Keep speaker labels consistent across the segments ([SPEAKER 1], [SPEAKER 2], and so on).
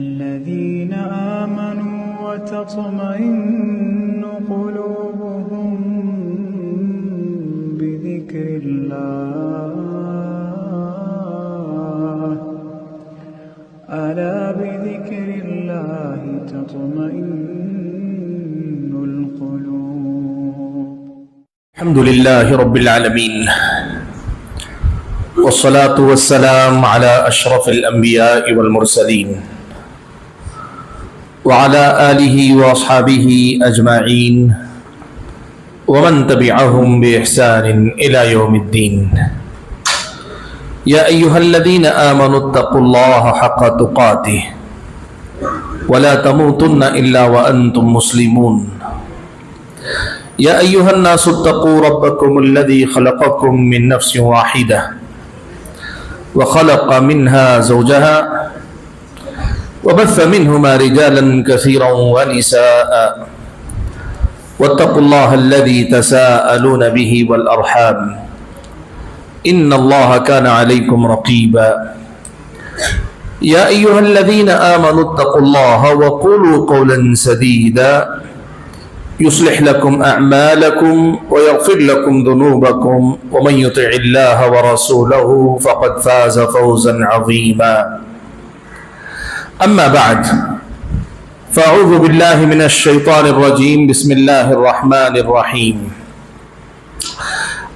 [SPEAKER 1] الذين آمنوا وتطمئن قلوبهم بذكر الله ألا بذكر الله تطمئن القلوب.
[SPEAKER 2] الحمد لله رب العالمين والصلاة والسلام على أشرف الأنبياء والمرسلين وعلى آله وأصحابه أجمعين ومن تبعهم بإحسان إلى يوم الدين. يا أيها الذين آمنوا اتقوا الله حق تقاته ولا تموتن إلا وأنتم مسلمون. يا أيها الناس اتقوا ربكم الذي خلقكم من نفس واحدة وخلق منها زوجها وبث منهما رجالا كثيرا ونساء واتقوا الله الذي تساءلون به والأرحام إن الله كان عليكم رقيبا. يا أيها الذين آمنوا اتقوا الله وقولوا قولا سديدا يصلح لكم أعمالكم ويغفر لكم ذنوبكم ومن يطع الله ورسوله فقد فاز فوزا عظيما. أما بعد فأعوذ بالله من الشيطان الرجيم. بسم الله الرحمن الرحيم.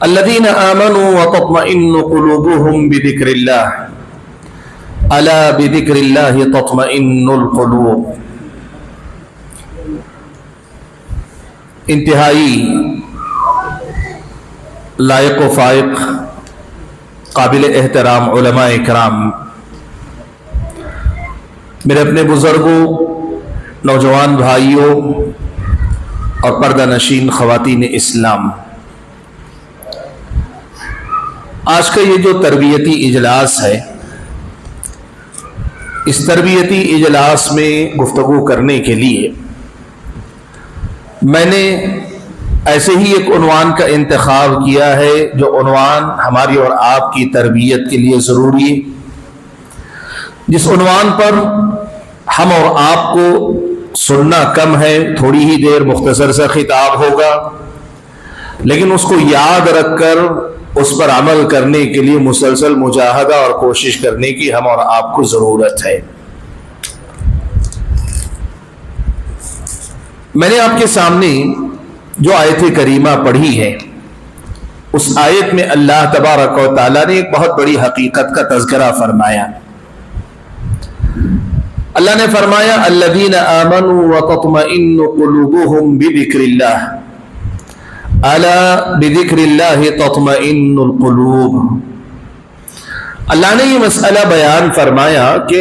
[SPEAKER 2] الذين آمنوا وتطمئن قلوبهم بذكر الله ألا بذكر الله تطمئن القلوب. انتہائی لائق و فائق قابل احترام علماء کرام، میرے اپنے بزرگوں، نوجوان بھائیوں اور پردہ نشین خواتین اسلام، آج کا یہ جو تربیتی اجلاس ہے، اس تربیتی اجلاس میں گفتگو کرنے کے لیے میں نے ایسے ہی ایک عنوان کا انتخاب کیا ہے جو عنوان ہماری اور آپ کی تربیت کے لیے ضروری ہے، جس عنوان پر ہم اور آپ کو سننا کم ہے، تھوڑی ہی دیر مختصر سا خطاب ہوگا، لیکن اس کو یاد رکھ کر اس پر عمل کرنے کے لیے مسلسل مجاہدہ اور کوشش کرنے کی ہم اور آپ کو ضرورت ہے۔ میں نے آپ کے سامنے جو آیت کریمہ پڑھی ہے، اس آیت میں اللہ تبارک و تعالیٰ نے ایک بہت بڑی حقیقت کا تذکرہ فرمایا۔ اللہ نے فرمایا الذین آمنوا وتطمئن قلوبهم بذکر اللہ الا بذکر اللہ تطمئن القلوب۔ اللہ نے یہ مسئلہ بیان فرمایا کہ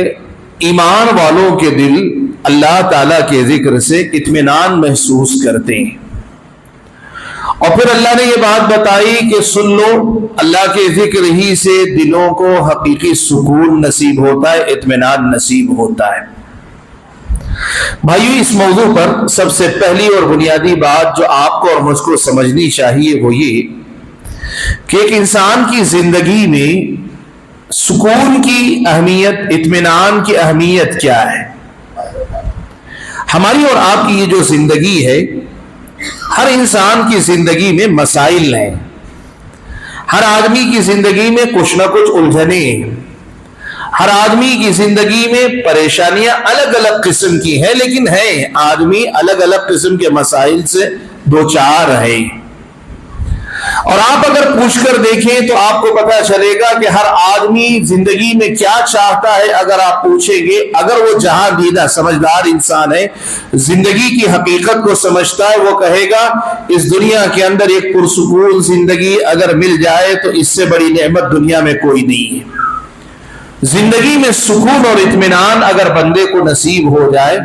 [SPEAKER 2] ایمان والوں کے دل اللہ تعالیٰ کے ذکر سے اطمینان محسوس کرتے ہیں، اور پھر اللہ نے یہ بات بتائی کہ سن لو، اللہ کے ذکر ہی سے دلوں کو حقیقی سکون نصیب ہوتا ہے، اطمینان نصیب ہوتا ہے۔ بھائیو، اس موضوع پر سب سے پہلی اور بنیادی بات جو آپ کو اور مجھ کو سمجھنی چاہیے وہ یہ کہ ایک انسان کی زندگی میں سکون کی اہمیت، اطمینان کی اہمیت کیا ہے۔ ہماری اور آپ کی یہ جو زندگی ہے، ہر انسان کی زندگی میں مسائل ہیں، ہر آدمی کی زندگی میں کچھ نہ کچھ الجھنیں ہیں، ہر آدمی کی زندگی میں پریشانیاں الگ الگ قسم کی ہیں، لیکن ہیں آدمی الگ الگ قسم کے مسائل سے دوچار ہے۔ اور آپ اگر پوچھ کر دیکھیں تو آپ کو پتہ چلے گا کہ ہر آدمی زندگی میں کیا چاہتا ہے۔ اگر آپ پوچھیں گے، اگر وہ جہاں دیدہ سمجھدار انسان ہے، زندگی کی حقیقت کو سمجھتا ہے، وہ کہے گا اس دنیا کے اندر ایک پرسکون زندگی اگر مل جائے تو اس سے بڑی نعمت دنیا میں کوئی نہیں ہے۔ زندگی میں سکون اور اطمینان اگر بندے کو نصیب ہو جائے،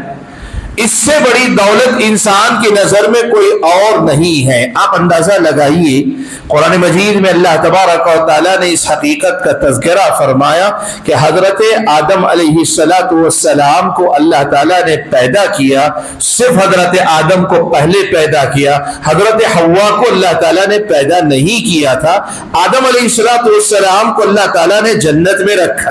[SPEAKER 2] اس سے بڑی دولت انسان کی نظر میں کوئی اور نہیں ہے۔ آپ اندازہ لگائیے، قرآن مجید میں اللہ تبارک و تعالیٰ نے اس حقیقت کا تذکرہ فرمایا کہ حضرت آدم علیہ السلام کو اللہ تعالیٰ نے پیدا کیا، صرف حضرت آدم کو پہلے پیدا کیا، حضرت حوا کو اللہ تعالیٰ نے پیدا نہیں کیا تھا۔ آدم علیہ السلام کو اللہ تعالیٰ نے جنت میں رکھا،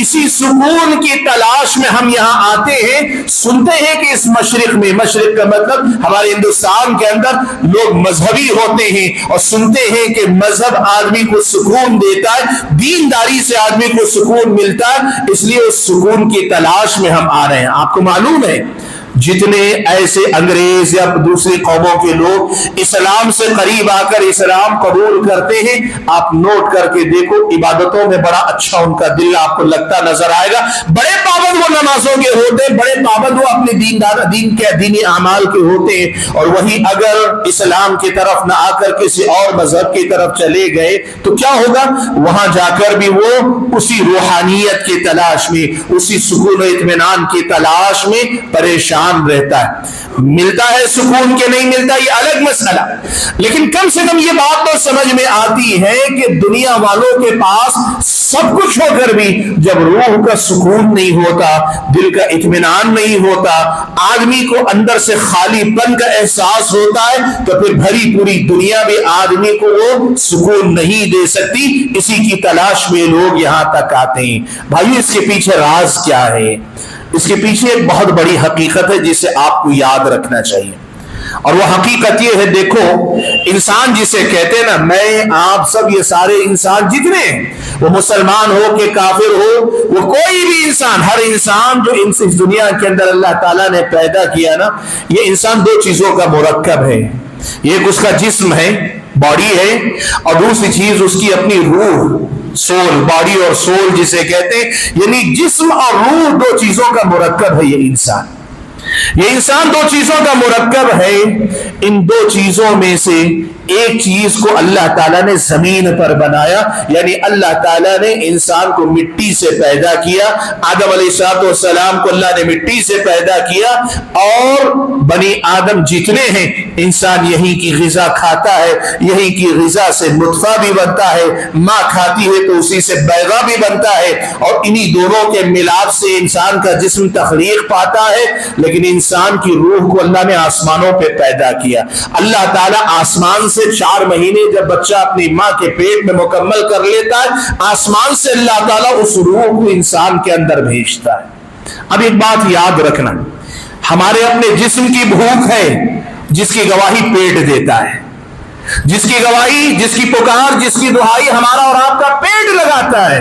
[SPEAKER 2] اسی سکون کی تلاش میں ہم یہاں آتے ہیں. سنتے ہیں کہ اس مشرق میں، مشرق کا مطلب ہمارے ہندوستان کے اندر لوگ مذہبی ہوتے ہیں، اور سنتے ہیں کہ مذہب آدمی کو سکون دیتا ہے، دینداری سے آدمی کو سکون ملتا ہے، اس لیے اس سکون کی تلاش میں ہم آ رہے ہیں. آپ کو معلوم ہے جتنے ایسے انگریز یا دوسری قوموں کے لوگ اسلام سے قریب آ کر اسلام قبول کرتے ہیں، آپ نوٹ کر کے دیکھو عبادتوں میں بڑا اچھا ان کا دل آپ کو لگتا نظر آئے گا. بڑے پابند وہ نمازوں کے ہوتے ہیں، بڑے پابند وہ اپنے دین کے دینی اعمال کے ہوتے ہیں. اور وہی اگر اسلام کی طرف نہ آ کر کسی اور مذہب کی طرف چلے گئے تو کیا ہوگا؟ وہاں جا کر بھی وہ اسی روحانیت کی تلاش میں، اسی سکون و اطمینان کی تلاش میں پریشان رہتا ہے. ملتا ہے سکون کے نہیں ملتا یہ الگ مسئلہ، لیکن کم سے کم یہ بات تو سمجھ میں آتی ہے کہ دنیا والوں کے پاس سب کچھ ہو کر بھی جب روح کا سکون نہیں ہوتا، دل کا اطمینان نہیں ہوتا، آدمی کو اندر سے خالی پن کا احساس ہوتا ہے، تو پھر بھری پوری دنیا بھی آدمی کو وہ سکون نہیں دے سکتی. اسی کی تلاش میں لوگ یہاں تک آتے ہیں. بھائی اس کے پیچھے راز کیا ہے؟ اس کے پیچھے ایک بہت بڑی حقیقت ہے جسے آپ کو یاد رکھنا چاہیے، اور وہ حقیقت یہ ہے، دیکھو انسان جسے کہتے ہیں نا، میں آپ سب یہ سارے انسان جتنے ہیں، وہ مسلمان ہو کہ کافر ہو، وہ کوئی بھی انسان، ہر انسان جو اس دنیا کے اندر اللہ تعالیٰ نے پیدا کیا نا، یہ انسان دو چیزوں کا مرکب ہے. ایک اس کا جسم ہے، باڈی ہے، اور دوسری چیز اس کی اپنی روح، سول، باڈی اور سول جسے کہتے ہیں، یعنی جسم اور روح دو چیزوں کا مرکب ہے یہ انسان. یہ انسان دو چیزوں کا مرکب ہے. ان دو چیزوں میں سے ایک چیز کو اللہ تعالیٰ نے زمین پر بنایا، یعنی اللہ تعالیٰ نے انسان کو مٹی سے پیدا کیا. آدم علیہ السلام کو اللہ نے مٹی سے پیدا کیا، اور بنی آدم جتنے ہیں انسان یہی کی غذا کھاتا ہے، یہی کی غذا سے نطفہ بھی بنتا ہے، ماں کھاتی ہے تو اسی سے بیضہ بھی بنتا ہے، اور انہی دونوں کے ملاپ سے انسان کا جسم تخلیق پاتا ہے. لیکن انسان کی روح کو اللہ نے آسمانوں پہ پیدا کیا. اللہ تعالیٰ آسمان سے 4 مہینے جب بچہ اپنی ماں کے پیٹ میں مکمل کر لیتا ہے، آسمان سے اللہ تعالیٰ اس روح کو انسان کے اندر بھیجتا ہے. اب ایک بات یاد رکھنا، ہمارے اپنے جسم کی بھوک ہے جس کی گواہی پیٹ دیتا ہے، جس کی گواہی، جس کی پکار، جس کی دہائی ہمارا اور آپ کا پیٹ لگاتا ہے.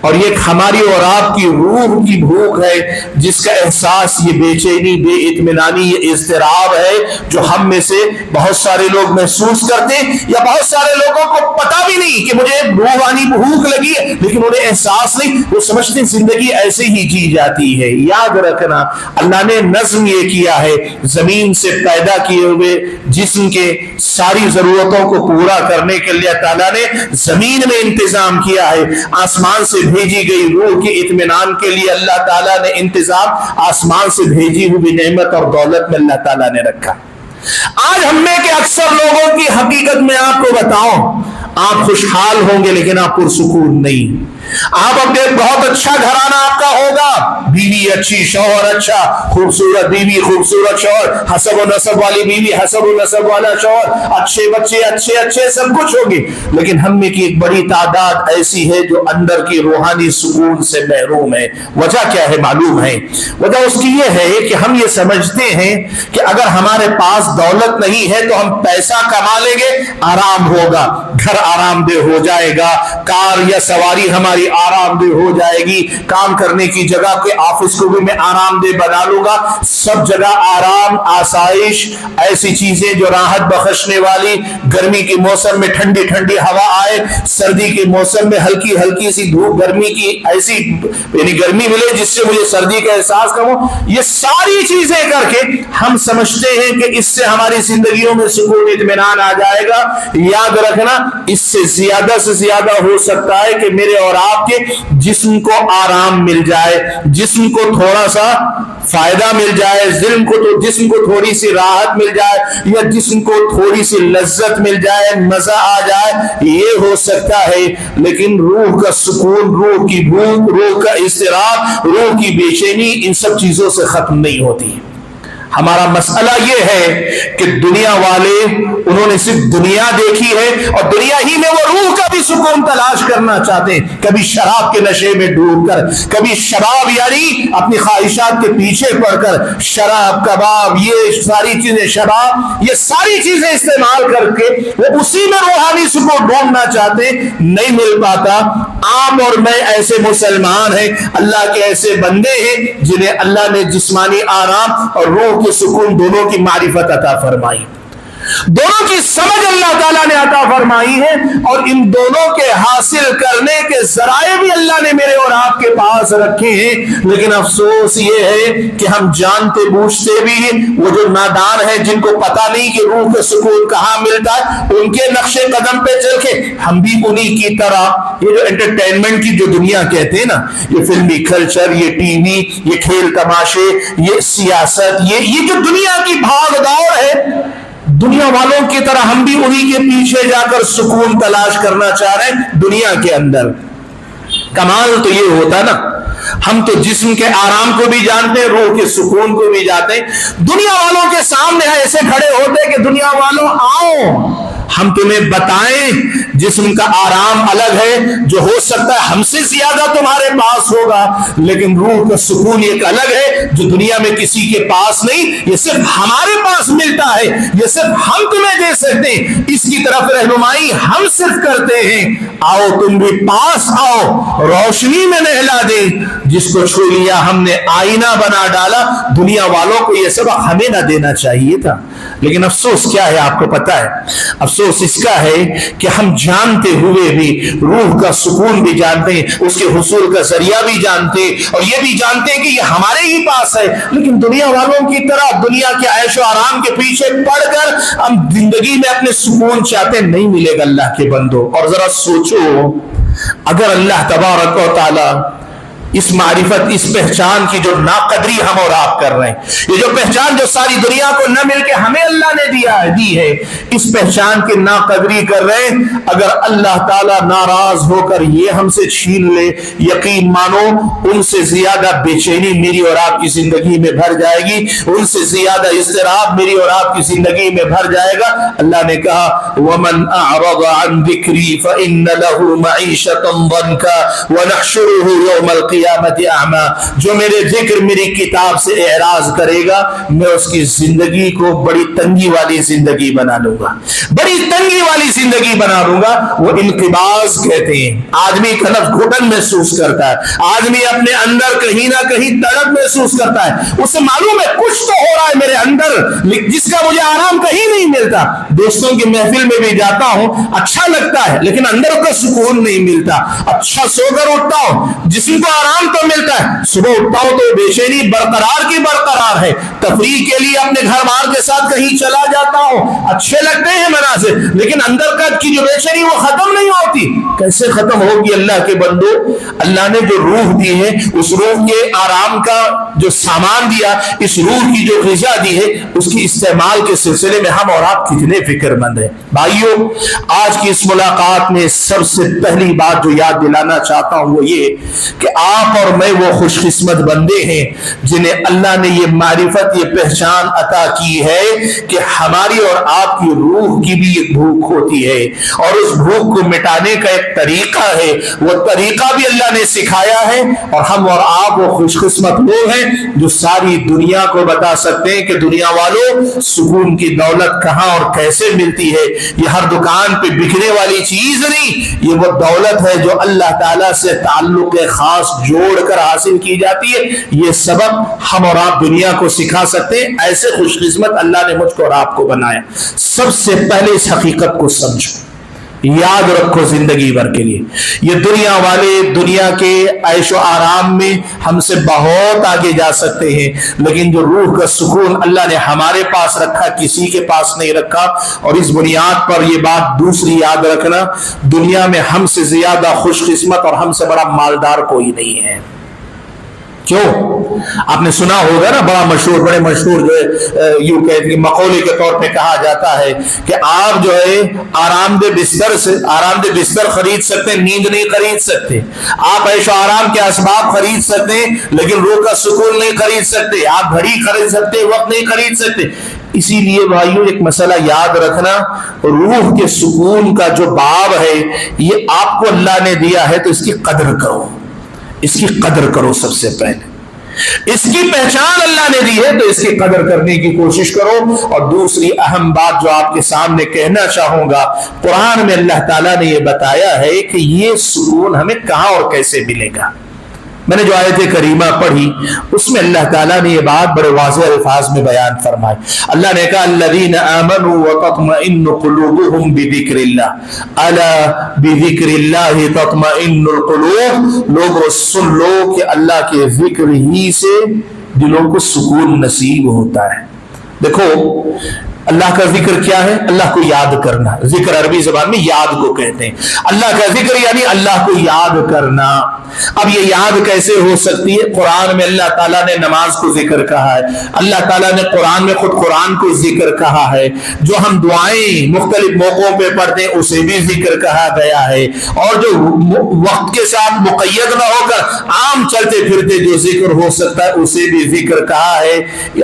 [SPEAKER 2] اور یہ ہماری اور آپ کی روح کی بھوک ہے جس کا احساس یہ بے چینی، بے اطمینانی، یہ اضطراب ہے جو ہم میں سے بہت سارے لوگ محسوس کرتے ہیں، یا بہت سارے لوگوں کو پتا بھی نہیں کہ مجھے روحانی بھوک لگی ہے، لیکن انہیں احساس نہیں، وہ سمجھتے ہیں زندگی ایسے ہی جی جاتی ہے. یاد رکھنا اللہ نے نظم یہ کیا ہے، زمین سے پیدا کیے ہوئے جسم کے ساری ضرورتوں کو پورا کرنے کے لیے تعالیٰ نے زمین میں انتظام کیا ہے. آسمان سے بھیجی گئی روح کے اطمینان کے لیے اللہ تعالیٰ نے انتظام آسمان سے بھیجی ہوئی نعمت اور دولت میں اللہ تعالیٰ نے رکھا. آج ہم میں کے اکثر لوگوں کی حقیقت میں آپ کو بتاؤں، آپ خوشحال ہوں گے لیکن آپ پرسکون نہیں. آپ اپنے بہت اچھا گھرانہ آپ کا ہوگا، بیوی اچھی، شوہر اچھا، خوبصورت بیوی، خوبصورت شوہر، حسب و نسب والی بیوی، حسب و نسب والا شوہر، اچھے بچے، اچھے سب کچھ ہوگی. لیکن ہم میں کی ایک بڑی تعداد ایسی ہے جو اندر کی روحانی سکون سے محروم ہے. وجہ کیا ہے معلوم ہے؟ وجہ اس کی یہ ہے کہ ہم یہ سمجھتے ہیں کہ اگر ہمارے پاس دولت نہیں ہے تو ہم پیسہ کما لیں گے، آرام ہوگا، گھر آرام دہ ہو جائے گا، کار یا سواری ہماری آرام دہ ہو جائے گی، کام کرنے کی جگہ کے آفس کو بھی میں آرام دہ بنا لوں گا، سب جگہ آرام، آسائش، ایسی چیزیں جو راحت بخشنے والی، گرمی کے موسم میں ٹھنڈی ٹھنڈی ہوا آئے، سردی کے موسم میں ہلکی ہلکی سی دھوپ، گرمی کی ایسی یعنی گرمی ملے جس سے مجھے سردی کا احساس کم ہو. یہ ساری چیزیں کر کے ہم سمجھتے ہیں کہ اس سے ہماری زندگیوں میں سکون اطمینان آ جائے گا. یاد رکھنا اس سے زیادہ ہو سکتا ہے کہ میرے اور آپ کے جسم کو آرام مل جائے، جسم کو تھوڑا سا فائدہ مل جائے، جسم کو تھوڑی سی راحت مل جائے، یا جسم کو تھوڑی سی لذت مل جائے، مزہ آ جائے، یہ ہو سکتا ہے. لیکن روح کا سکون، روح کی بھوک، روح کا اضطراب، روح کی بے چینی ان سب چیزوں سے ختم نہیں ہوتی. ہمارا مسئلہ یہ ہے کہ دنیا والے انہوں نے صرف دنیا دیکھی ہے، اور دنیا ہی میں وہ روح کا بھی سکون تلاش کرنا چاہتے ہیں, کبھی شراب کے نشے میں ڈوب کر, کبھی شباب یعنی اپنی خواہشات کے پیچھے پڑ کر شراب, کباب, یہ ساری چیزیں, شراب, یہ ساری چیزیں استعمال کر کے وہ اسی میں روحانی سکون ڈھونڈنا چاہتے ہیں, نہیں مل پاتا. آپ اور میں ایسے مسلمان ہیں, اللہ کے ایسے بندے ہیں جنہیں اللہ نے جسمانی آرام اور روح کے سکون دونوں کی معرفت عطا فرمائی, دونوں کی سمجھ اللہ تعالیٰ نے عطا فرمائی ہے, اور ان دونوں کے حاصل کرنے کے ذرائع بھی اللہ نے میرے اور آپ کے پاس رکھے ہیں. لیکن افسوس یہ ہے کہ ہم جانتے بوجھتے بھی ہیں, وہ جو نادان ہیں جن کو پتہ نہیں کہ روح کا سکون کہاں ملتا ہے, ان کے نقش قدم پہ چل کے ہم بھی انہی کی طرح یہ جو انٹرٹینمنٹ کی جو دنیا کہتے ہیں نا, یہ فلمی کلچر, یہ ٹی وی, یہ کھیل تماشے, یہ سیاست, یہ جو دنیا کی بھاگ دوڑ ہے, دنیا والوں کی طرح ہم بھی انہی کے پیچھے جا کر سکون تلاش کرنا چاہ رہے ہیں دنیا کے اندر. کمال تو یہ ہوتا نا, ہم تو جسم کے آرام کو بھی جانتے ہیں, روح کے سکون کو بھی جانتے ہیں. دنیا والوں کے سامنے ایسے کھڑے ہوتے کہ دنیا والوں آؤ ہم تمہیں بتائیں, جسم کا آرام الگ ہے جو ہو سکتا ہے ہم سے زیادہ تمہارے پاس ہوگا, لیکن روح کا سکون ایک الگ ہے جو دنیا میں کسی کے پاس نہیں, یہ صرف ہمارے پاس ملتا ہے, یہ صرف ہم تمہیں دے سکتے ہیں, اس کی طرف رہنمائی ہم صرف کرتے ہیں. آؤ تم بھی پاس آؤ, روشنی میں نہلا دیں, جس کو چھو لیا ہم نے آئینہ بنا ڈالا. دنیا والوں کو یہ سبق ہمیں نہ دینا چاہیے تھا, لیکن افسوس کیا ہے آپ کو پتا ہے, افسوس اس کا ہے کہ ہم جانتے ہوئے بھی روح کا سکون بھی جانتے ہیں, اس کے حصول کا ذریعہ بھی جانتے ہیں, اور یہ بھی جانتے ہیں کہ یہ ہمارے ہی پاس ہے, لیکن دنیا والوں کی طرح دنیا کے عیش و آرام کے پیچھے پڑ کر ہم زندگی میں اپنے سکون چاہتے ہیں. نہیں ملے گا اللہ کے بندو. اور ذرا سوچو, اگر اللہ تبارک و تعالی اس معرفت, اس پہچان کی جو ناقدری ہم اور آپ کر رہے ہیں, یہ جو پہچان جو ساری دنیا کو نہ مل کے ہمیں اللہ نے دی ہے, اس پہچان کی ناقدری کر رہے ہیں, اگر اللہ تعالیٰ ناراض ہو کر یہ ہم سے چھین لے, یقین مانو ان سے زیادہ بے چینی میری اور آپ کی زندگی میں بھر جائے گی, ان سے زیادہ اضطراب میری اور آپ کی زندگی میں بھر جائے گا. اللہ نے کہا وَمَنْ أَعْرَضَ عَنْ ذِكْرِي فَإِنَّ لَهُ مَعِيشَةً ضَنْكًا وَنَحْشُرُهُ يَوْمَ الْقِيَامَةِ أَعْمَى. جو میرے ذکر, میری کتاب سے اعراض کرے گا, میں اس کی زندگی کو بڑی تنگی والی زندگی بنا لوں گا, بڑی تنگی والی زندگی بنا لوں گا. وہ انقباض کہتے ہیں, آدمی کا نفس گھٹن محسوس کرتا ہے, آدمی اپنے اندر کہیں نہ کہیں تڑپ محسوس کرتا ہے, اسے معلوم ہے کچھ تو ہو رہا ہے میرے اندر جس کا مجھے آرام کہیں نہیں ملتا. دوستوں کی محفل میں بھی جاتا ہوں, اچھا لگتا ہے, لیکن اندر کا سکون نہیں ملتا. اچھا سو کر اٹھتا ہوں, جسم کو آرام تو ملتا ہے, صبح اٹھتا ہوں تو بے چینی برقرار کی برقرار ہے, تفریح کے لیے اپنے گھر بار کے ساتھ کہیں چلا جاتا ہوں, اچھے لگتے ہیں مناظر, لیکن اندر کا کی جو بے چینی وہ ختم نہیں ہوتی. کیسے ختم ہوگی اللہ کے بندو؟ اللہ نے جو روح دی ہے, اس روح کے آرام کا جو سامان دیا, اس روح کی جو غذا دی ہے, اس کی استعمال کے سلسلے میں ہم اور آپ کتنے فکر مند ہیں. بھائیو, آج کی اس ملاقات میں سب سے پہلی بات جو یاد دلانا چاہتا ہوں وہ یہ کہ آپ اور میں وہ خوش قسمت بندے ہیں جنہیں اللہ نے یہ معرفت, یہ پہچان عطا کی ہے کہ ہماری اور آپ کی روح کی بھی ایک بھوک ہوتی ہے, اور اس بھوک کو مٹانے کا ایک طریقہ ہے, وہ طریقہ بھی اللہ نے سکھایا ہے. اور ہم اور آپ وہ خوش قسمت لوگ ہیں جو ساری دنیا کو بتا سکتے ہیں کہ دنیا والوں, سکون کی دولت کہاں اور کیسے ملتی ہے. یہ ہر دکان پہ بکنے والی چیز نہیں, یہ وہ دولت ہے جو اللہ تعالیٰ سے تعلق خاص جوڑ کر حاصل کی جاتی ہے. یہ سبق ہم اور آپ دنیا کو سکھا سکتے ہیں. ایسے خوش قسمت اللہ نے مجھ کو اور آپ کو بنایا. سب سے پہلے اس حقیقت کو سمجھو, یاد رکھو زندگی بھر کے لیے, یہ دنیا والے دنیا کے عیش و آرام میں ہم سے بہت آگے جا سکتے ہیں, لیکن جو روح کا سکون اللہ نے ہمارے پاس رکھا کسی کے پاس نہیں رکھا. اور اس بنیاد پر یہ بات دوسری یاد رکھنا, دنیا میں ہم سے زیادہ خوش قسمت اور ہم سے بڑا مالدار کوئی نہیں ہے. کیوں؟ آپ نے سنا ہوگا نا, بڑا مشہور, بڑے مشہور جو ہے یوں کہتے ہیں مقولے کے طور پہ کہا جاتا ہے کہ آپ جو ہے آرام دہ بستر خرید سکتے ہیں, نیند نہیں خرید سکتے. آپ عیش و آرام کے اسباب خرید سکتے ہیں, لیکن روح کا سکون نہیں خرید سکتے. آپ گھڑی خرید سکتے, وقت نہیں خرید سکتے. اسی لیے بھائیوں ایک مسئلہ یاد رکھنا، روح کے سکون کا جو باب ہے یہ آپ کو اللہ نے دیا ہے تو اس کی قدر کرو، اس کی قدر کرو، سب سے پہلے اس کی پہچان اللہ نے دی ہے تو اس کی قدر کرنے کی کوشش کرو۔ اور دوسری اہم بات جو آپ کے سامنے کہنا چاہوں گا، قرآن میں اللہ تعالیٰ نے یہ بتایا ہے کہ یہ سکون ہمیں کہاں اور کیسے ملے گا۔ میں نے جو آیت کریمہ پڑھی اس میں اللہ تعالیٰ نے یہ بات بڑے واضح الفاظ میں بیان فرمائی۔ اللہ نے کہا الذین آمنوا وتطمئن قلوبهم بذکر اللہ، الا بذکر اللہ تطمئن القلوب، لوگوں سن لو کہ اللہ کے ذکر ہی سے دلوں کو سکون نصیب ہوتا ہے۔ دیکھو اللہ کا ذکر کیا ہے؟ اللہ کو یاد کرنا، ذکر عربی زبان میں یاد کو کہتے ہیں، اللہ کا ذکر یعنی اللہ کو یاد کرنا۔ اب یہ یاد کیسے ہو سکتی ہے؟ قرآن میں اللہ تعالیٰ نے نماز کو ذکر کہا ہے، اللہ تعالیٰ نے قرآن میں خود قرآن کو ذکر کہا ہے، جو ہم دعائیں مختلف موقعوں پہ پڑھتے ہیں اسے بھی ذکر کہا گیا ہے، اور جو وقت کے ساتھ مقید نہ ہو کر عام چلتے پھرتے جو ذکر ہو سکتا ہے اسے بھی ذکر کہا ہے۔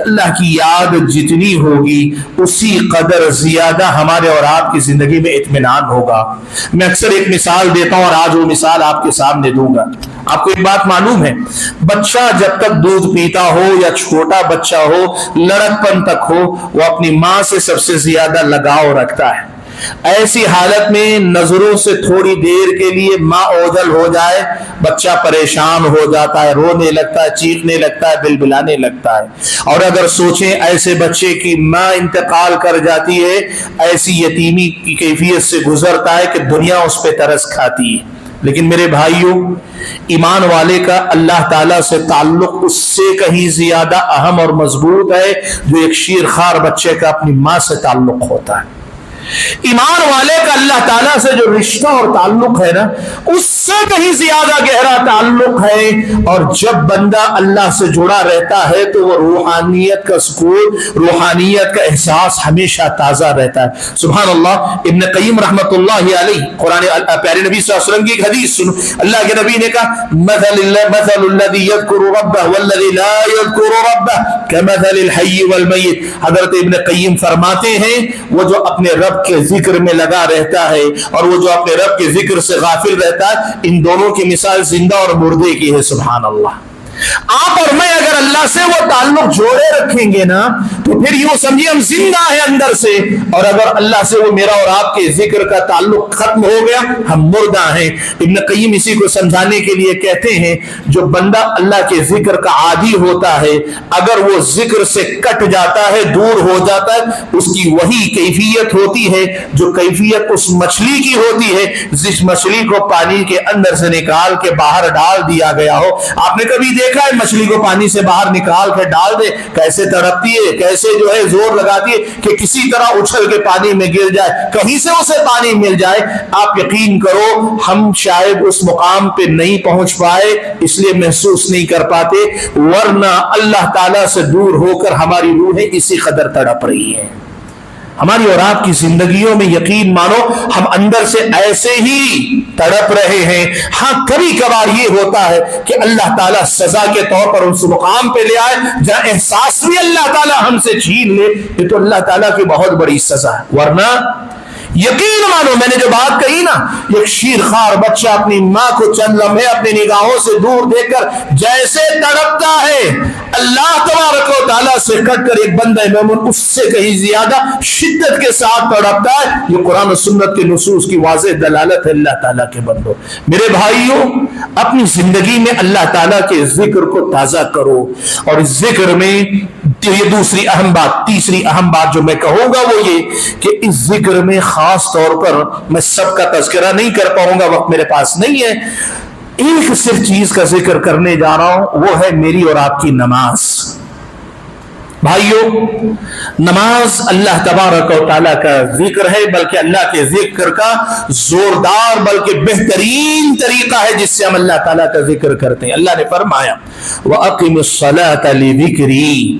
[SPEAKER 2] اللہ کی یاد جتنی ہوگی اسی قدر زیادہ ہمارے اور آپ کی زندگی میں اطمینان ہوگا۔ میں اکثر ایک مثال دیتا ہوں اور آج وہ مثال آپ کے سامنے دوں گا۔ آپ کو ایک بات معلوم ہے، بچہ جب تک دودھ پیتا ہو یا چھوٹا بچہ ہو، لڑکپن تک ہو، وہ اپنی ماں سے سب سے زیادہ لگاؤ رکھتا ہے۔ ایسی حالت میں نظروں سے تھوڑی دیر کے لیے ماں اوجھل ہو جائے، بچہ پریشان ہو جاتا ہے، رونے لگتا ہے، چیخنے لگتا ہے، بلبلانے لگتا ہے۔ اور اگر سوچیں ایسے بچے کی ماں انتقال کر جاتی ہے، ایسی یتیمی کی کیفیت سے گزرتا ہے کہ دنیا اس پہ ترس کھاتی ہے۔ لیکن میرے بھائیوں، ایمان والے کا اللہ تعالیٰ سے تعلق اس سے کہیں زیادہ اہم اور مضبوط ہے جو ایک شیرخوار بچے کا اپنی ماں سے تعلق ہوتا ہے۔ ایمان والے کا اللہ تعالیٰ سے جو رشتہ اور تعلق ہے نا، اس سے کہیں زیادہ گہرا تعلق ہے۔ اور جب بندہ اللہ سے جڑا رہتا ہے تو وہ روحانیت کا سکون، روحانیت کا احساس ہمیشہ تازہ رہتا ہے۔ سبحان اللہ، ابن قیم رحمۃ اللہ علیہ، قرآن پیارے نبی صلی اللہ علیہ وسلم کی ایک حدیث سنو، اللہ کے نبی نے کہا مثل الذی یذکر ربہ والذی لا یذکر ربہ کمثل الحی والمیت۔ حضرت ابن قیم فرماتے ہیں وہ جو اپنے رب کے ذکر میں لگا رہتا ہے اور وہ جو اپنے رب کے ذکر سے غافل رہتا ہے، ان دونوں کی مثال زندہ اور مردے کی ہے۔ سبحان اللہ۔ آپ اور میں اگر اللہ سے وہ تعلق جوڑے رکھیں گے نا تو پھر یوں سمجھیے ہم زندہ ہیں اندر سے، اور اگر اللہ سے وہ میرا اور آپ کے ذکر کا تعلق ختم ہو گیا ہم مردہ ہیں۔ ابن قیم اسی کو سمجھانے کے لیے کہتے ہیں جو بندہ اللہ کے ذکر کا عادی ہوتا ہے، اگر وہ ذکر سے کٹ جاتا ہے، دور ہو جاتا ہے، اس کی وہی کیفیت ہوتی ہے جو کیفیت اس مچھلی کی ہوتی ہے جس مچھلی کو پانی کے اندر سے نکال کے باہر ڈال دیا گیا ہو۔ آپ نے کبھی دیکھا ہے مچھلی کو پانی سے باہر نکال کے ڈال دے کیسے تڑپتی ہے، کیسے جو ہے زور لگاتی ہے کہ کسی طرح اچھل کے پانی میں گر جائے، کہیں سے اسے پانی مل جائے۔ آپ یقین کرو ہم شاید اس مقام پہ نہیں پہنچ پائے اس لیے محسوس نہیں کر پاتے، ورنہ اللہ تعالیٰ سے دور ہو کر ہماری روحیں اسی قدر تڑپ رہی ہیں۔ ہماری اور آپ کی زندگیوں میں یقین مانو ہم اندر سے ایسے ہی تڑپ رہے ہیں۔ ہاں کبھی کبھار یہ ہوتا ہے کہ اللہ تعالیٰ سزا کے طور پر اس مقام پہ لے آئے جہاں احساس بھی اللہ تعالیٰ ہم سے چھین لے، یہ تو اللہ تعالیٰ کی بہت بڑی سزا ہے۔ ورنہ یقین مانو میں نے جو بات کہی نا، ایک شیرخوار بچہ اپنی ماں کو چند لمحے اپنی نگاہوں سے دور دیکھ کر جیسے تڑپتا ہے، اللہ تبارک و تعالیٰ سے کٹ کر ایک بندہ مومن اس سے کہیں زیادہ شدت کے ساتھ تڑپتا ہے۔ یہ قرآن و سنت کے نصوص کی واضح دلالت ہے اللہ تعالیٰ کے بندوں۔ میرے بھائیوں، اپنی زندگی میں اللہ تعالیٰ کے ذکر کو تازہ کرو، اور اس ذکر میں یہ دوسری اہم بات، تیسری اہم بات جو میں کہوں گا وہ یہ کہ اس ذکر میں خاص طور پر میں سب کا تذکرہ نہیں کر پاؤں گا، وقت میرے پاس نہیں ہے، ایک صرف چیز کا ذکر کرنے جا رہا ہوں، وہ ہے میری اور آپ کی نماز۔ بھائیو، نماز اللہ تبارک و تعالیٰ کا ذکر ہے، بلکہ اللہ کے ذکر کا زوردار بلکہ بہترین طریقہ ہے جس سے ہم اللہ تعالیٰ کا ذکر کرتے ہیں۔ اللہ نے فرمایا وَأَقِمِ الصَّلَاةَ لِذِكْرِي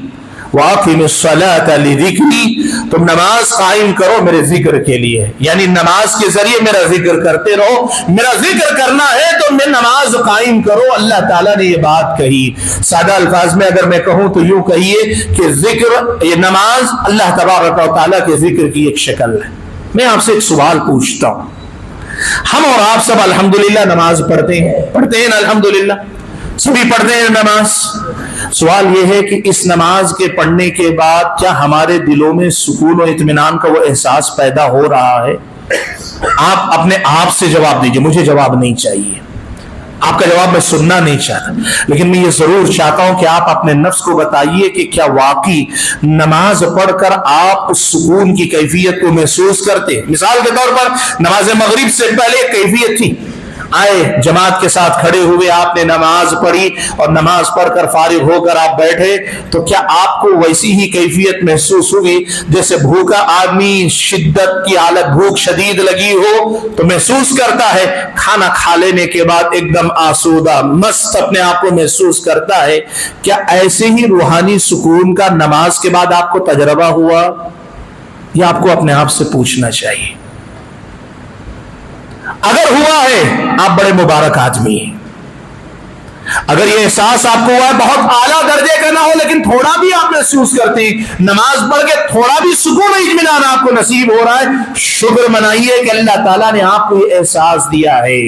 [SPEAKER 2] وَأَقِمِ الصَّلَاةَ لِذِكْرِي، تم نماز قائم کرو میرے ذکر کے لیے، یعنی نماز کے ذریعے میرا ذکر کرتے رہو، میرا ذکر کرنا ہے تو میں نماز قائم کرو۔ اللہ تعالیٰ نے یہ بات کہی۔ سادہ الفاظ میں اگر میں کہوں تو یوں کہیے کہ ذکر، یہ نماز اللہ تبارک و تعالیٰ کے ذکر کی ایک شکل ہے۔ میں آپ سے ایک سوال پوچھتا ہوں، ہم اور آپ سب الحمدللہ نماز پڑھتے ہیں نا؟ الحمدللہ سبھی پڑھتے ہیں نماز۔ سوال یہ ہے کہ اس نماز کے پڑھنے کے بعد کیا ہمارے دلوں میں سکون و اطمینان کا وہ احساس پیدا ہو رہا ہے؟ آپ اپنے آپ سے جواب دیجئے، مجھے جواب نہیں چاہیے، آپ کا جواب میں سننا نہیں چاہتا، لیکن میں یہ ضرور چاہتا ہوں کہ آپ اپنے نفس کو بتائیے کہ کیا واقعی نماز پڑھ کر آپ اس سکون کی کیفیت کو محسوس کرتے؟ مثال کے طور پر نماز مغرب سے پہلے ایک کیفیت تھی، آئے جماعت کے ساتھ کھڑے ہوئے، آپ نے نماز پڑھی اور نماز پڑھ کر فارغ ہو کر آپ بیٹھے، تو کیا آپ کو ویسی ہی کیفیت محسوس ہوئی جیسے بھوکا آدمی شدت کی حالت، بھوک شدید لگی ہو تو محسوس کرتا ہے، کھانا کھا لینے کے بعد ایک دم آسودہ مست اپنے آپ کو محسوس کرتا ہے؟ کیا ایسے ہی روحانی سکون کا نماز کے بعد آپ کو تجربہ ہوا؟ یہ آپ کو اپنے آپ سے پوچھنا چاہیے۔ اگر ہوا ہے آپ بڑے مبارک آدمی ہیں۔ اگر یہ احساس آپ کو ہوا ہے، بہت اعلیٰ درجے کا نہ ہو لیکن تھوڑا بھی آپ محسوس کرتے ہیں، نماز پڑھ کے تھوڑا بھی سکون و اطمینان آپ کو نصیب ہو رہا ہے، شکر منائیے کہ اللہ تعالیٰ نے آپ کو یہ احساس دیا ہے۔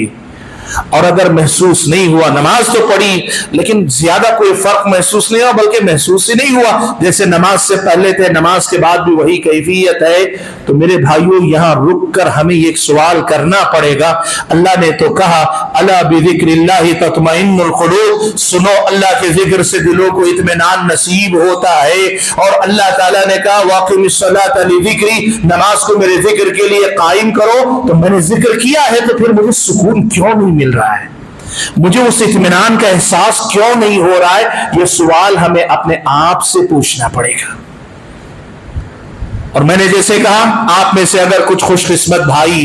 [SPEAKER 2] اور اگر محسوس نہیں ہوا، نماز تو پڑھی لیکن زیادہ کوئی فرق محسوس نہیں ہوا، بلکہ محسوس ہی نہیں ہوا، جیسے نماز سے پہلے تھے نماز کے بعد بھی وہی کیفیت ہے، تو میرے بھائیوں یہاں رک کر ہمیں ایک سوال کرنا پڑے گا۔ اللہ نے تو کہا الا بذکر اللہ تطمئن القلوب، سنو اللہ کے ذکر سے دلوں کو اطمینان نصیب ہوتا ہے۔ اور اللہ تعالیٰ نے کہا واقم الصلاۃ لذکری، نماز کو میرے ذکر کے لیے قائم کرو، تو میں نے ذکر کیا ہے تو پھر مجھے سکون کیوں نہیں مل رہا ہے، مجھے اس اطمینان کا احساس کیوں نہیں ہو رہا ہے؟ یہ سوال ہمیں اپنے آپ سے پوچھنا پڑے گا۔ اور میں نے جیسے کہا، آپ میں سے اگر کچھ خوش قسمت بھائی،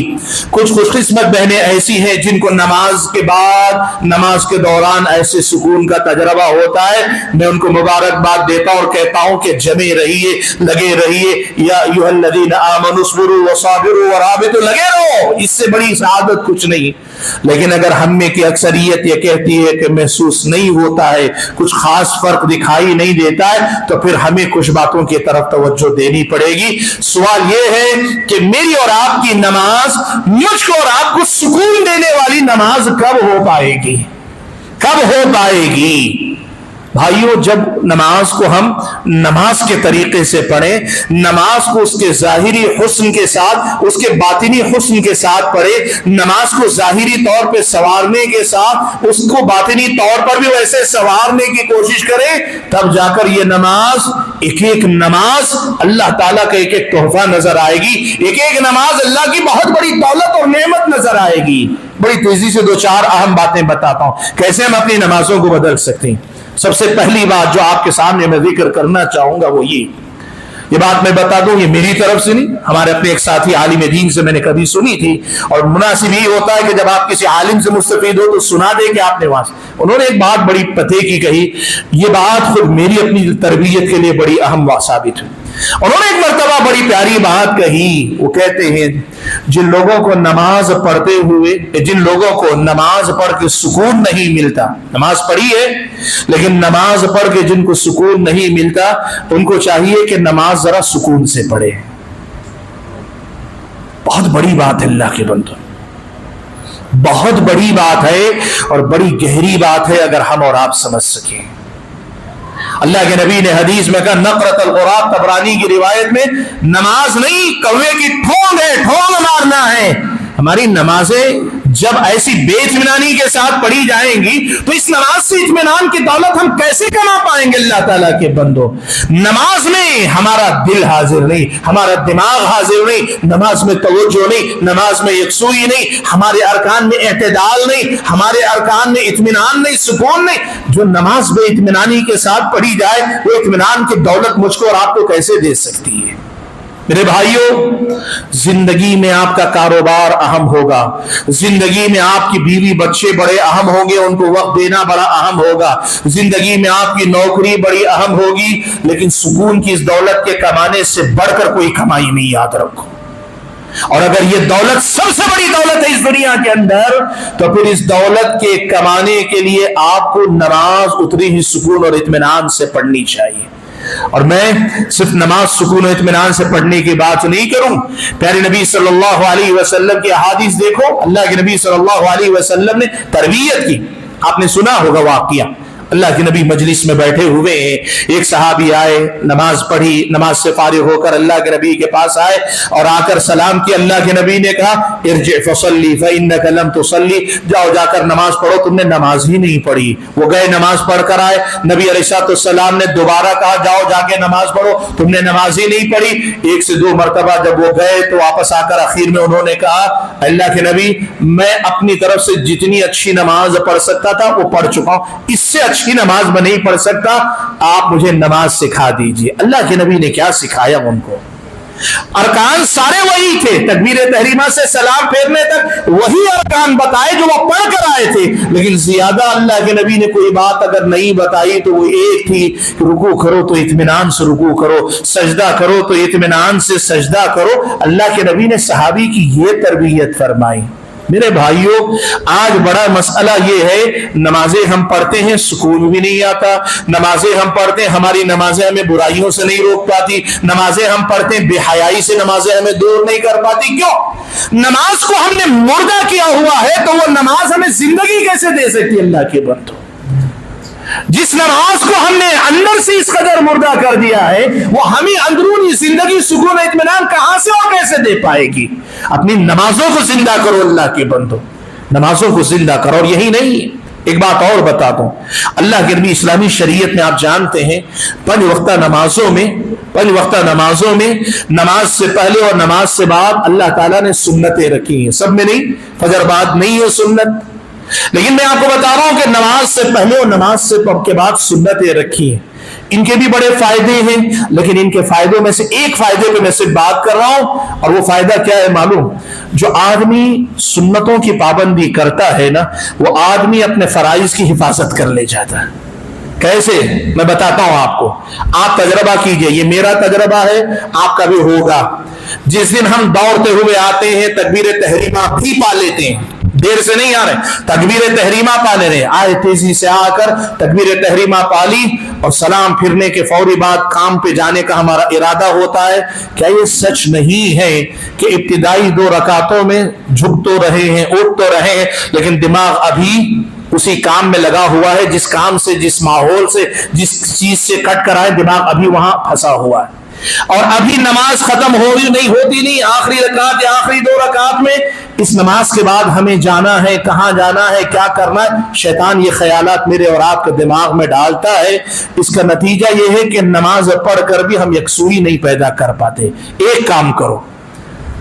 [SPEAKER 2] کچھ خوش قسمت بہنیں ایسی ہیں جن کو نماز کے بعد، نماز کے دوران ایسے سکون کا تجربہ ہوتا ہے، میں ان کو مبارکباد دیتا ہوں اور کہتا ہوں کہ جمے رہیے، لگے رہیے، یا ایھا الذین آمنوا اصبروا وصابروا ورابطوا، لگے رہو، اس سے بڑی سعادت کچھ نہیں۔ لیکن اگر ہم میں کی اکثریت یہ کہتی ہے کہ محسوس نہیں ہوتا ہے، کچھ خاص فرق دکھائی نہیں دیتا ہے، تو پھر ہمیں کچھ باتوں کی طرف توجہ دینی پڑے گی۔ سوال یہ ہے کہ میری اور آپ کی نماز، مجھ کو اور آپ کو سکون دینے والی نماز کب ہو پائے گی؟ کب ہو پائے گی؟ بھائیوں، جب نماز کو ہم نماز کے طریقے سے پڑھیں، نماز کو اس کے ظاہری حسن کے ساتھ، اس کے باطنی حسن کے ساتھ پڑھیں، نماز کو ظاہری طور پہ سنوارنے کے ساتھ اس کو باطنی طور پر بھی ویسے سنوارنے کی کوشش کریں، تب جا کر یہ نماز، ایک ایک نماز اللہ تعالیٰ کا ایک ایک تحفہ نظر آئے گی، ایک ایک نماز اللہ کی بہت بڑی دولت اور نعمت نظر آئے گی۔ بڑی تیزی سے دو چار اہم باتیں بتاتا ہوں کیسے ہم اپنی نمازوں کو بدل سکتے ہیں۔ سب سے پہلی بات جو آپ کے سامنے میں ذکر کرنا چاہوں گا وہ یہ بات میں بتا دوں، یہ میری طرف سے نہیں، ہمارے اپنے ایک ساتھی عالم دین سے میں نے کبھی سنی تھی، اور مناسب ہی ہوتا ہے کہ جب آپ کسی عالم سے مستفید ہو تو سنا دے کہ آپ نے وہاں سے، انہوں نے ایک بات بڑی پتے کی کہی، یہ بات خود میری اپنی تربیت کے لیے بڑی اہم ثابت ہوئی۔ انہوں نے ایک مرتبہ بڑی پیاری بات کہی، وہ کہتے ہیں جن لوگوں کو نماز پڑھتے ہوئے، جن لوگوں کو نماز پڑھ کے سکون نہیں ملتا، نماز پڑھی ہے لیکن نماز پڑھ کے جن کو سکون نہیں ملتا، ان کو چاہیے کہ نماز ذرا سکون سے پڑھے۔ بہت بڑی بات ہے اللہ کے بندو، بہت بڑی بات ہے اور بڑی گہری بات ہے اگر ہم اور آپ سمجھ سکیں۔ اللہ کے نبی نے حدیث میں کہا نقرۃ الغراب، طبرانی کی روایت میں، نماز نہیں کوے کی ٹھونگ ہے، ٹھونگ مارنا ہے۔ ہماری نمازیں جب ایسی بے اطمینانی کے ساتھ پڑھی جائیں گی تو اس نماز سے اطمینان کی دولت ہم کیسے کما پائیں گے اللہ تعالیٰ کے بندو؟ نماز میں ہمارا دل حاضر نہیں، ہمارا دماغ حاضر نہیں، نماز میں توجہ نہیں، نماز میں یکسوئی نہیں، ہمارے ارکان میں اعتدال نہیں، ہمارے ارکان میں اطمینان نہیں، سکون نہیں۔ جو نماز بے اطمینانی کے ساتھ پڑھی جائے وہ اطمینان کی دولت مجھ کو اور آپ کو کیسے دے سکتی ہے؟ میرے بھائیوں، زندگی میں آپ کا کاروبار اہم ہوگا، زندگی میں آپ کی بیوی بچے بڑے اہم ہوں گے، ان کو وقت دینا بڑا اہم ہوگا، زندگی میں آپ کی نوکری بڑی اہم ہوگی، لیکن سکون کی اس دولت کے کمانے سے بڑھ کر کوئی کمائی نہیں، یاد رکھو۔ اور اگر یہ دولت سب سے بڑی دولت ہے اس دنیا کے اندر، تو پھر اس دولت کے کمانے کے لیے آپ کو نماز اتنی ہی سکون اور اطمینان سے پڑھنی چاہیے۔ اور میں صرف نماز سکون و اطمینان سے پڑھنے کی بات نہیں کروں، پیارے نبی صلی اللہ علیہ وسلم کی احادیث دیکھو، اللہ کے نبی صلی اللہ علیہ وسلم نے تربیت کی۔ آپ نے سنا ہوگا واقعہ، اللہ کے نبی مجلس میں بیٹھے ہوئے ہیں، ایک صحابی آئے، نماز پڑھی، نماز سے فارغ ہو کر اللہ کے نبی کے پاس آئے اور آ کر سلام کیا۔ اللہ کے نبی نے کہا ارجع فصلی فإنک لم تصلی، جاؤ جا کر نماز پڑھو، تم نے نماز ہی نہیں پڑھی۔ وہ گئے نماز پڑھ کر آئے، نبی علیہ السلام نے دوبارہ کہا جاؤ جا کے نماز پڑھو، تم نے نماز ہی نہیں پڑھی۔ ایک سے دو مرتبہ جب وہ گئے تو واپس آ کر آخر میں انہوں نے کہا اللہ کے نبی، میں اپنی طرف سے جتنی اچھی نماز پڑھ سکتا تھا وہ پڑھ چکا ہوں، اس سے اچھی نماز میں نہیں پڑھ سکتا، آپ مجھے نماز سکھا دیجئے۔ اللہ کے نبی نے کیا سکھایا ان کو؟ ارکان سارے وہی تھے، تکبیر تحریمہ سے سلام پھیرنے تک وہی ارکان بتائے جو وہ پڑھ کر آئے تھے، لیکن زیادہ اللہ کے نبی نے کوئی بات اگر نہیں بتائی تو وہ ایک تھی کہ رکوع کرو تو اطمینان سے رکوع کرو، سجدہ کرو تو اطمینان سے سجدہ کرو۔ اللہ کے نبی نے صحابی کی یہ تربیت فرمائی۔ میرے بھائیوں، آج بڑا مسئلہ یہ ہے، نمازیں ہم پڑھتے ہیں سکون بھی نہیں آتا، نمازیں ہم پڑھتے ہیں ہماری نمازیں ہمیں برائیوں سے نہیں روک پاتی، نمازیں ہم پڑھتے ہیں بے حیائی سے نمازیں ہمیں دور نہیں کر پاتی۔ کیوں؟ نماز کو ہم نے مردہ کیا ہوا ہے، تو وہ نماز ہمیں زندگی کیسے دے سکتی؟ اللہ کے بندو، جس نماز کو ہم نے اندر سے اس قدر مردہ کر دیا ہے، وہ ہمیں اندرونی زندگی سکون و اطمینان کہاں سے اور کیسے دے پائے گی؟ اپنی نمازوں کو زندہ کرو اللہ کے بندو، نمازوں کو زندہ کرو۔ اور یہی نہیں، ایک بات اور بتا دوں، اللہ کے نبی اسلامی شریعت میں آپ جانتے ہیں پنج وقتہ نمازوں میں نماز سے پہلے اور نماز سے بعد اللہ تعالیٰ نے سنتیں رکھی ہیں، سب میں نہیں، فجر بعد نہیں ہے سنت، لیکن میں آپ کو بتا رہا ہوں کہ نماز سے پہلے اور نماز سے کے بعد سنتیں رکھی ہیں۔ ان کے بھی بڑے فائدے ہیں، لیکن ان کے فائدوں میں سے ایک فائدے پہ میں صرف بات کر رہا ہوں، اور وہ فائدہ کیا ہے معلوم؟ جو آدمی سنتوں کی پابندی کرتا ہے نا، وہ آدمی اپنے فرائض کی حفاظت کر لے جاتا ہے۔ کیسے؟ میں بتاتا ہوں آپ کو، آپ تجربہ کیجئے، یہ میرا تجربہ ہے، آپ کا بھی ہوگا۔ جس دن ہم دوڑتے ہوئے آتے ہیں تکبیر تحریمہ بھی پا لیتے ہیں، دیر سے نہیں آ رہے، تکبیر تحریمہ پا لے رہے، آئے تیزی سے آ کر تکبیر تحریمہ پالی اور سلام پھرنے کے فوری بعد کام پہ جانے کا ہمارا ارادہ ہوتا ہے۔ کیا یہ سچ نہیں ہے کہ ابتدائی 2 رکعتوں میں جھک تو رہے ہیں، اٹھ تو رہے ہیں، لیکن دماغ ابھی اسی کام میں لگا ہوا ہے، جس کام سے، جس ماحول سے، جس چیز سے کٹ کر آئے، دماغ ابھی وہاں پھنسا ہوا ہے، اور ابھی نماز ختم ہوتی نہیں، آخری رکعت یا آخری 2 رکعت میں، اس نماز کے بعد ہمیں جانا ہے، کہاں جانا ہے، کیا کرنا ہے، شیطان یہ خیالات میرے اور آپ کے دماغ میں ڈالتا ہے۔ اس کا نتیجہ یہ ہے کہ نماز پڑھ کر بھی ہم یکسوئی نہیں پیدا کر پاتے۔ ایک کام کرو،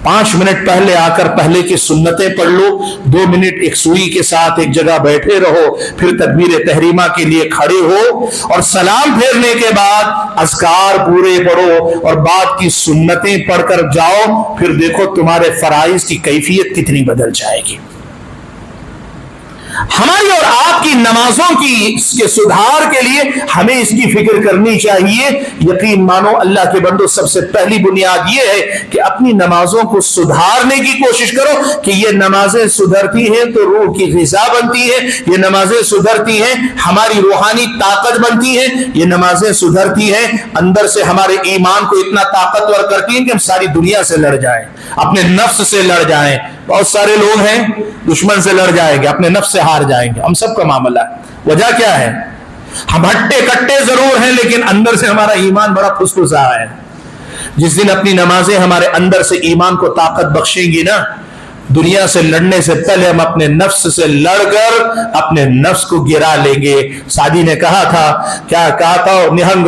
[SPEAKER 2] 5 منٹ پہلے آ کر پہلے کی سنتیں پڑھ لو، 2 منٹ یکسوئی کے ساتھ ایک جگہ بیٹھے رہو، پھر تکبیر تحریمہ کے لیے کھڑے ہو، اور سلام پھیرنے کے بعد اذکار پورے پڑھو اور بعد کی سنتیں پڑھ کر جاؤ، پھر دیکھو تمہارے فرائض کی کیفیت کتنی بدل جائے گی۔ ہماری اور آپ کی نمازوں کے سدھار کے لیے ہمیں اس کی فکر کرنی چاہیے۔ یقین مانو اللہ کے بندو، سب سے پہلی بنیاد یہ ہے کہ اپنی نمازوں کو سدھارنے کی کوشش کرو کہ یہ نمازیں سدھرتی ہیں تو روح کی غذا بنتی ہے، یہ نمازیں سدھرتی ہیں ہماری روحانی طاقت بنتی ہے، یہ نمازیں سدھرتی ہیں اندر سے ہمارے ایمان کو اتنا طاقتور کرتی ہیں کہ ہم ساری دنیا سے لڑ جائیں، اپنے نفس سے لڑ جائیں۔ بہت سارے لوگ ہیں دشمن سے لڑ جائیں گے، اپنے نفس سے ہار جائیں گے، ہم سب کا معاملہ ہے۔ وجہ کیا ہے؟ ہم ہٹے کٹے ضرور ہیں، لیکن اندر سے ہمارا ایمان بڑا پھسپھسا ہے۔ جس دن اپنی نمازیں ہمارے اندر سے ایمان کو طاقت بخشیں گی نا، دنیا سے لڑنے سے پہلے ہم اپنے نفس سے لڑ کر اپنے نفس کو گرا لیں گے۔ سعدی نے کہا تھا، کیا کہا تھا؟ نہنگ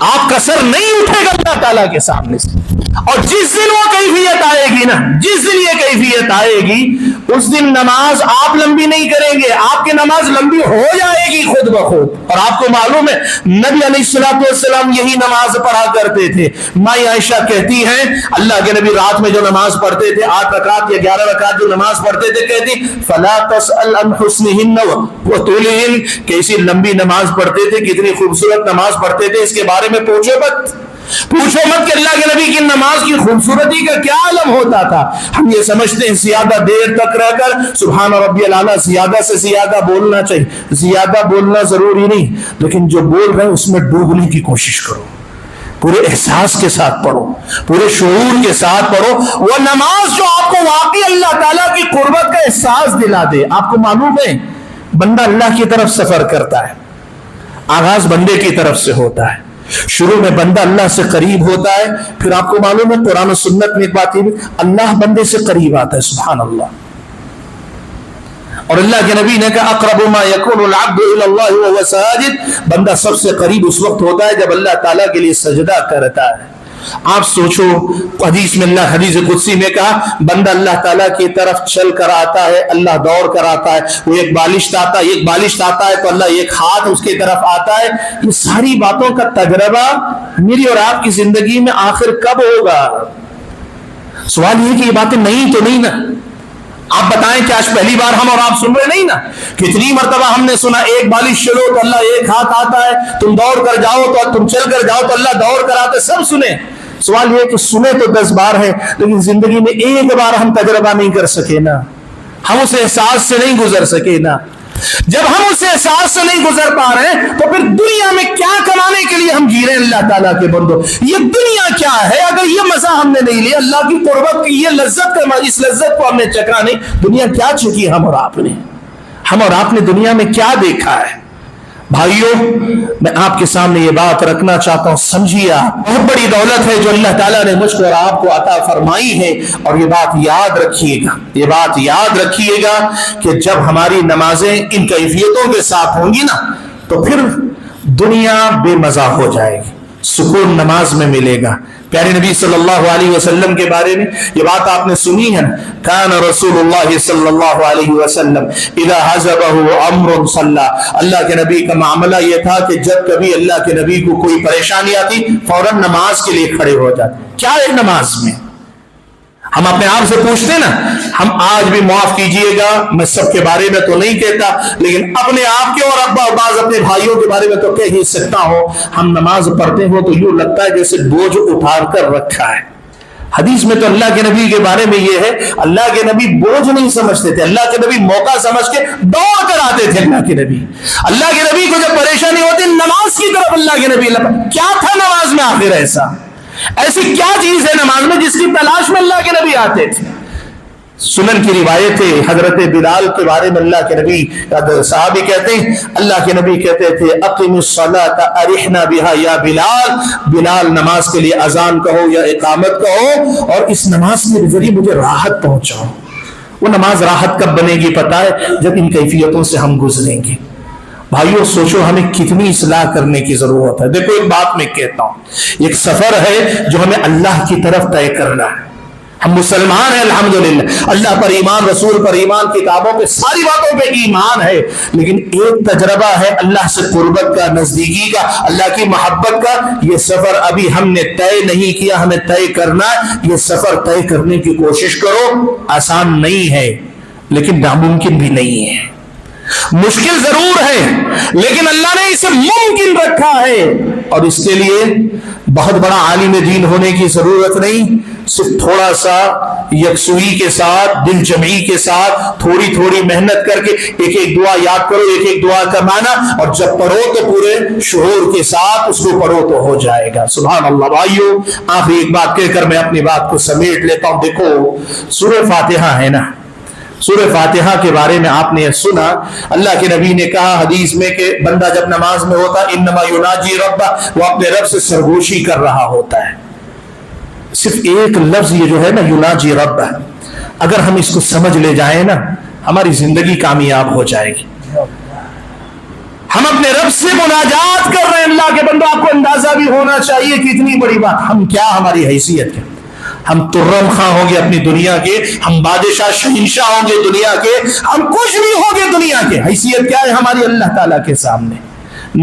[SPEAKER 2] آپ کا سر نہیں اٹھے گا اللہ تعالیٰ کے سامنے سے. اور جس دن وہ کیفیت آئے گی نا، جس دن یہ کیفیت آئے گی، اس دن نماز آپ لمبی نہیں کریں گے، آپ کی نماز لمبی ہو جائے گی خود بخود. اور آپ کو معلوم ہے نبی علیہ الصلوۃ والسلام یہی نماز پڑھا کرتے تھے. مائی عائشہ کہتی ہیں اللہ کے نبی رات میں جو نماز پڑھتے تھے 8 رکعت یا 11 رکعت جو نماز پڑھتے تھے، کہتی فلا تسأل عن حسنہن وطولہن، کہ ایسی لمبی نماز پڑھتے تھے، کتنی خوبصورت نماز پڑھتے تھے، اس کے بارے میں پوچھو مت کہ اللہ کے نبی کی نماز کی خوبصورتی کا کیا عالم ہوتا تھا. ہم یہ سمجھتے ہیں زیادہ دیر تک رہ کر سبحان ربی الاعلیٰ زیادہ سے زیادہ بولنا چاہیے. زیادہ بولنا ضروری نہیں، لیکن جو بول رہے ہیں اس میں ڈوبنے کی کوشش کرو، پورے احساس کے ساتھ پڑھو، پورے شعور کے ساتھ پڑھو. وہ نماز جو آپ کو واقعی اللہ تعالیٰ کی قربت کا احساس دلا دے. آپ کو معلوم ہے بندہ اللہ کی طرف سفر کرتا ہے، آغاز بندے کی طرف سے ہوتا ہے. شروع میں بندہ اللہ سے قریب ہوتا ہے، پھر آپ کو معلوم ہے قرآن و سنت میں ایک بات یہ اللہ بندے سے قریب آتا ہے. سبحان اللہ. اور اللہ کے نبی نے کہا اقرب ما یکون العبد الی اللہ وهو ساجد، بندہ سب سے قریب اس وقت ہوتا ہے جب اللہ تعالیٰ کے لیے سجدہ کرتا ہے. آپ سوچو حدیث میں اللہ حدیث قدسی میں کہا بندہ اللہ تعالیٰ کی طرف چل کر آتا ہے، اللہ دوڑ کر آتا ہے. وہ ایک بالشت آتا ہے تو اللہ ایک ہاتھ اس کی طرف آتا ہے. یہ ساری باتوں کا تجربہ میری اور آپ کی زندگی میں آخر کب ہوگا؟ سوال یہ کہ یہ باتیں نہیں تو نہیں نا. آپ بتائیں کہ آج پہلی بار ہم اور آپ سن رہے نہیں نا؟ کتنی مرتبہ ہم نے سنا ایک بالش چلو تو اللہ ایک ہاتھ آتا ہے، تم دوڑ کر جاؤ تو تم چل کر جاؤ تو اللہ دوڑ کر آتے. سب سنے. سوال یہ کہ سنے تو 10 بار ہے، لیکن زندگی میں ایک بار ہم تجربہ نہیں کر سکے نا، ہم اس احساس سے نہیں گزر سکے نا. جب ہم اس احساس سے نہیں گزر پا رہے ہیں تو پھر دنیا میں کیا کمانے کے لیے ہم جی رہے ہیں اللہ تعالیٰ کے بندو؟ یہ دنیا کیا ہے اگر یہ مزہ ہم نے نہیں لیا، اللہ کی قربت کی یہ لذت کا، اس لذت کو ہم نے چکھا نہیں. دنیا کیا چکی ہم اور آپ نے دنیا میں کیا دیکھا ہے؟ بھائیوں میں آپ کے سامنے یہ بات رکھنا چاہتا ہوں، سمجھیے آپ بہت بڑی دولت ہے جو اللہ تعالیٰ نے مجھ کو اور آپ کو عطا فرمائی ہے. اور یہ بات یاد رکھیے گا کہ جب ہماری نمازیں ان کیفیتوں کے ساتھ ہوں گی نا تو پھر دنیا بے مزہ ہو جائے گی، سکون نماز میں ملے گا. پیارے نبی صلی اللہ علیہ وسلم کے بارے میں یہ بات آپ نے سنی ہے نا، کان رسول اللہ صلی اللہ علیہ وسلم اذا حزبه امر صلی، اللہ کے نبی کا معاملہ یہ تھا کہ جب کبھی اللہ کے نبی کو کوئی پریشانی آتی فوراً نماز کے لیے کھڑے ہو جاتے. کیا ہے نماز میں؟ ہم اپنے آپ سے پوچھتے ہیں نا، ہم آج بھی معاف کیجئے گا میں سب کے بارے میں تو نہیں کہتا، لیکن اپنے آپ کے اور ابا بعض اپنے بھائیوں کے بارے میں تو کہہ ہی سکتا ہوں، ہم نماز پڑھتے ہو تو یوں لگتا ہے جیسے بوجھ اٹھا کر رکھا ہے. حدیث میں تو اللہ کے نبی کے بارے میں یہ ہے اللہ کے نبی بوجھ نہیں سمجھتے تھے، اللہ کے نبی موقع سمجھ کے دوڑ کر آتے تھے. اللہ کے نبی کو جب پریشانی ہوتی نماز کی طرف اللہ کے نبی کیا تھا نماز میں آخر ایسی کیا چیز ہے نماز میں جس کی تلاش میں اللہ کے نبی آتے تھے؟ سنن کی روایت ہے حضرت بلال کے بارے میں اللہ کے نبی صحابی کہتے ہیں اللہ کے نبی کہتے تھے اقم الصلاۃ ارحنا بها یا بلال، بلال نماز کے لیے اذان کہو یا اقامت کہو اور اس نماز کے ذریعے مجھے راحت پہنچاؤ. وہ نماز راحت کب بنے گی پتہ ہے؟ جب ان کیفیتوں سے ہم گزریں گے. بھائیو سوچو ہمیں کتنی اصلاح کرنے کی ضرورت ہے. دیکھو ایک بات میں کہتا ہوں، ایک سفر ہے جو ہمیں اللہ کی طرف طے کرنا ہے. ہم مسلمان ہیں الحمدللہ، اللہ پر ایمان، رسول پر ایمان، کتابوں پہ ساری باتوں پہ ایمان ہے، لیکن ایک تجربہ ہے اللہ سے قربت کا، نزدیکی کا، اللہ کی محبت کا. یہ سفر ابھی ہم نے طے نہیں کیا، ہمیں طے کرنا ہے. یہ سفر طے کرنے کی کوشش کرو. آسان نہیں ہے لیکن ناممکن بھی نہیں ہے. مشکل ضرور ہے لیکن اللہ نے اسے ممکن رکھا ہے. اور اس کے لیے بہت بڑا عالم دین ہونے کی ضرورت نہیں، صرف تھوڑا سا یکسوئی کے ساتھ، دل جمعی کے ساتھ، تھوڑی تھوڑی محنت کر کے ایک ایک دعا یاد کرو، ایک ایک دعا کا معنی، اور جب پڑھو تو پورے شعور کے ساتھ اس کو پڑھو تو ہو جائے گا. سبحان اللہ. بھائیو آخری ایک بات کہہ کر میں اپنی بات کو سمیٹ لیتا ہوں. دیکھو سورہ فاتحہ ہے نا، سورہ فاتحہ کے بارے میں آپ نے سنا، اللہ کے نبی نے کہا حدیث میں کہ بندہ جب نماز میں ہوتا انما یناجی ربہ، وہ اپنے رب سے سرگوشی کر رہا ہوتا ہے. صرف ایک لفظ یہ جو ہے نا یناجی ربہ، اگر ہم اس کو سمجھ لے جائیں نا ہماری زندگی کامیاب ہو جائے گی. ہم اپنے رب سے مناجات کر رہے ہیں. اللہ کے بندو آپ کو اندازہ بھی ہونا چاہیے کہ اتنی بڑی بات. ہم کیا, ہماری حیثیت کیا؟ ہم ترم خاں ہوں گے اپنی دنیا کے, ہم بادشاہ شہنشاہ ہوں گے دنیا کے, ہم کچھ بھی ہوں گے دنیا کے. حیثیت کیا ہے ہماری اللہ تعالیٰ کے سامنے؟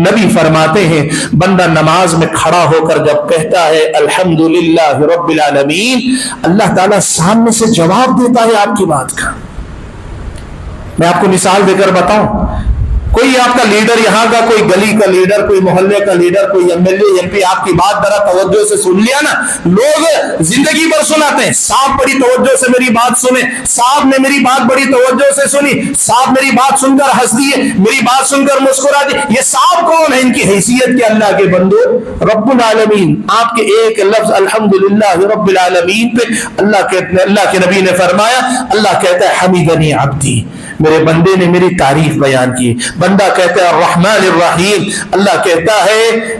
[SPEAKER 2] نبی فرماتے ہیں بندہ نماز میں کھڑا ہو کر جب کہتا ہے الحمدللہ رب العالمین, اللہ تعالیٰ سامنے سے جواب دیتا ہے آپ کی بات کا. میں آپ کو مثال دے کر بتاؤں, کوئی آپ کا لیڈر, یہاں کا کوئی گلی کا لیڈر, کوئی محلے کا لیڈر, کوئی M L A M P آپ کی بات ذرا توجہ سے سن لیا نا, لوگ زندگی بھر سناتے ہیں صاحب بڑی توجہ سے میری بات سنیں, صاحب نے میری بات بڑی توجہ سے سنی, صاحب میری بات سن کر ہنس دیے, میری بات سن کر مسکرا دیے. یہ صاحب کون ہے؟ ان کی حیثیت کے اللہ کے بندو رب العالمین. آپ کے ایک لفظ الحمدللہ رب العالمین پہ اللہ کے نبی نے فرمایا, اللہ کہتا ہے حمیدنی عبدی, میرے بندے نے میری تعریف بیان کی. بندہ کہتا ہے الرحمن الرحیم, اللہ کہتا ہے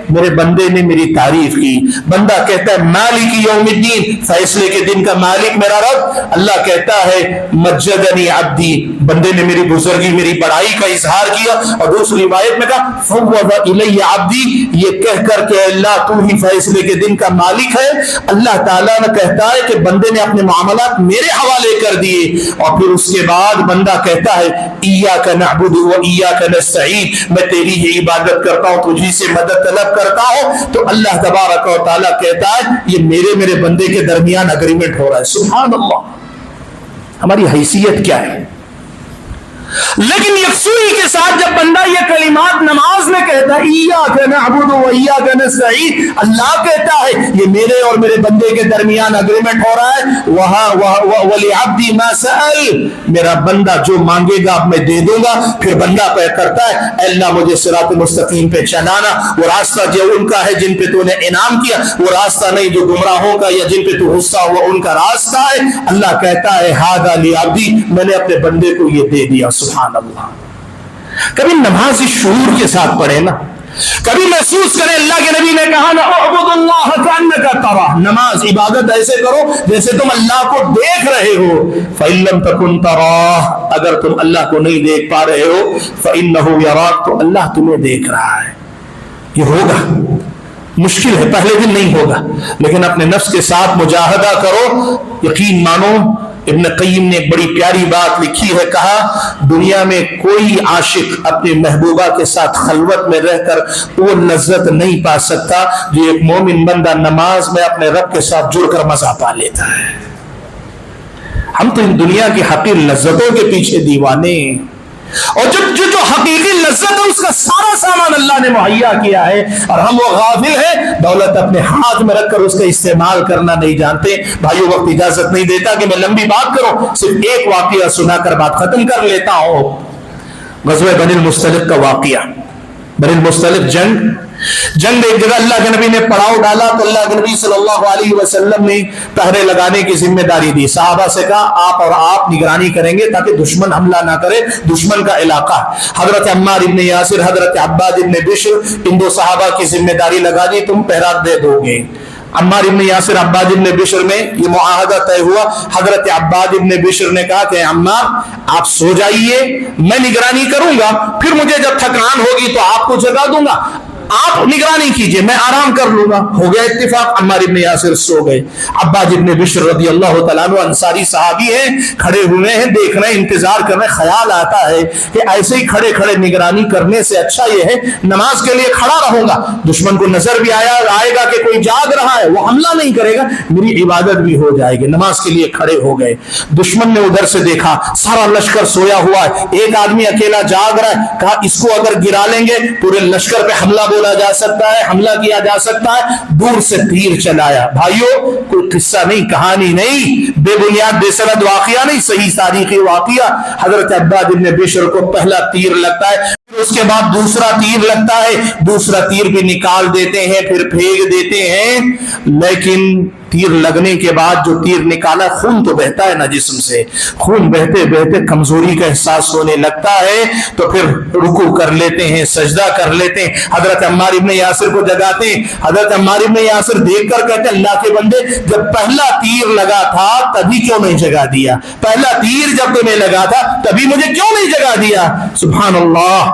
[SPEAKER 2] میرے بندے نے میری تعریف کی. بندہ کہتا ہے مالک یوم الدین, فیصلے کے دن کا مالک میرا رب. اللہ کہتا ہے مجدنی عبدی, بندے نے میری بزرگی میری بڑائی کا اظہار کیا. اور دوسری روایت میں کہا فوض الی عبدی, یہ کہہ کر کہ اللہ تو ہی فیصلے کے دن کا مالک ہے. اللہ تعالیٰ نے کہتا ہے کہ بندے نے اپنے معاملات میرے حوالے کر دیے. اور پھر اس کے بعد بندہ کہتا ہے ایاک نعبد و ایاک نستعین, میں تیری ہی عبادت کرتا ہوں, تجھی سے مدد طلب کرتا ہوں. تو اللہ تبارک و تعالیٰ کہتا ہے یہ میرے بندے کے درمیان اگریمنٹ ہو رہا ہے. سبحان اللہ, ہماری حیثیت کیا ہے. لیکن یکسوئی کے ساتھ جب بندہ یہ کلمات نماز میں کہتا ہے ایاک نعبد و ایاک نستعین, اللہ کہتا ہے یہ میرے اور میرے بندے کے درمیان اگریمنٹ ہو رہا ہے. وَلِعَبْدِ مَا سَأَلْ, میرا بندہ جو مانگے گا میں دے دوں گا. پھر بندہ کرتا ہے اے اللہ مجھے صراط مستقیم پہ چلانا, وہ راستہ جو ان کا ہے جن پہ تو نے انعام کیا, وہ راستہ نہیں جو گمراہوں کا یا جن پہ تو غصہ ہوا ان کا راستہ ہے. اللہ کہتا ہے ھذا لعبدی, میں نے اپنے بندے کو یہ دے دیا. سبحان اللہ. کبھی نماز شعور کے ساتھ پڑھے نا, کبھی محسوس کریں. اللہ کے نبی نے کہا نا اعبد اللہ کأنک تراہ, نماز عبادت ایسے کرو جیسے تم اللہ کو دیکھ رہے ہو. فإن لم تکن تراہ, اگر تم اللہ کو نہیں دیکھ پا رہے ہو, فإنہ یراک, تو اللہ تمہیں دیکھ رہا ہے. یہ ہوگا, مشکل ہے, پہلے دن نہیں ہوگا, لیکن اپنے نفس کے ساتھ مجاہدہ کرو, یقین مانو. ابن قیم نے ایک بڑی پیاری بات لکھی ہے, کہا دنیا میں کوئی عاشق اپنی محبوبہ کے ساتھ خلوت میں رہ کر وہ لذت نہیں پا سکتا جو ایک مومن بندہ نماز میں اپنے رب کے ساتھ جڑ کر مزہ پا لیتا ہے. ہم تو ان دنیا کی حقیر لذتوں کے پیچھے دیوانے, اور جو حقیقی لذت ہے اس کا سارا سامان اللہ نے مہیا کیا ہے, اور ہم وہ غافل ہیں, دولت اپنے ہاتھ میں رکھ کر اس کا استعمال کرنا نہیں جانتے. بھائیو وقت اجازت نہیں دیتا کہ میں لمبی بات کروں, صرف ایک واقعہ سنا کر بات ختم کر لیتا ہوں. غزوہ بنی المصطلق کا واقعہ. بنی المصطلق جنگ ایک جگہ اللہ کے نبی نے پڑاؤ ڈالا, تو اللہ کے نبی صلی اللہ علیہ وسلم نے پہرے لگانے کی ذمہ داری دی. صحابہ سے کہا آپ نگرانی کریں گے تاکہ دشمن حملہ نہ کرے, دشمن کا علاقہ. حضرت عمار ابن یاسر, حضرت عباد ابن بشر, ان دو صحابہ کی ذمہ داری لگا دی, تم پہرا دے دو گے. عمار ابن یاسر عباد ابن بشر میں یہ معاہدہ طے ہوا. حضرت عباد ابن بشر نے کہا کہ عمار آپ سو جائیے, میں نگرانی کروں گا, پھر مجھے جب تھکان ہوگی تو آپ کو جگا دوں گا, آپ نگرانی کیجئے, میں آرام کر لوں گا. ہو گیا اتفاق, عمار ابن یاسر سو گئے. عباد ابن بشر رضی اللہ تعالیٰ عنہ انصاری صحابی ہیں, کھڑے ہوئے ہیں, دیکھ رہے ہیں, انتظار کر رہے ہیں. خیال آتا ہے کہ ایسے ہی کھڑے کھڑے نگرانی کرنے سے اچھا یہ ہے نماز کے لیے کھڑا رہوں گا, دشمن کو نظر بھی آئے گا کہ کوئی جاگ رہا ہے, وہ حملہ نہیں کرے گا, میری عبادت بھی ہو جائے گی. نماز کے لیے کھڑے ہو گئے. دشمن نے ادھر سے دیکھا سارا لشکر سویا ہوا ہے, ایک آدمی اکیلا جاگ رہا ہے. کہا اس کو اگر گرا لیں گے پورے لشکر پہ حملہ بولا جا سکتا ہے, حملہ کیا جا سکتا ہے. دور سے تیر چلایا. بھائیو کوئی قصہ نہیں, کہانی نہیں, بے بنیاد بے سند واقعہ نہیں, صحیح تاریخی واقعہ. حضرت عباد ابن بشر کو پہلا تیر لگتا ہے, اس کے بعد دوسرا تیر لگتا ہے, دوسرا تیر بھی نکال دیتے ہیں, پھر پھینک دیتے ہیں. لیکن تیر لگنے کے بعد جو تیر نکالا, خون تو بہتا ہے نا جسم سے, خون بہتے بہتے کمزوری کا احساس ہونے لگتا ہے, تو پھر رکوع کر لیتے ہیں, سجدہ کر لیتے ہیں. حضرت عمار ابن یاسر کو جگاتے ہیں. حضرت عمار ابن یاسر دیکھ کر کہتے ہیں اللہ کے بندے, جب پہلا تیر لگا تھا تبھی کیوں نہیں جگا دیا, پہلا تیر جب تمہیں لگا تھا تبھی مجھے کیوں نہیں جگا دیا. سبحان اللہ.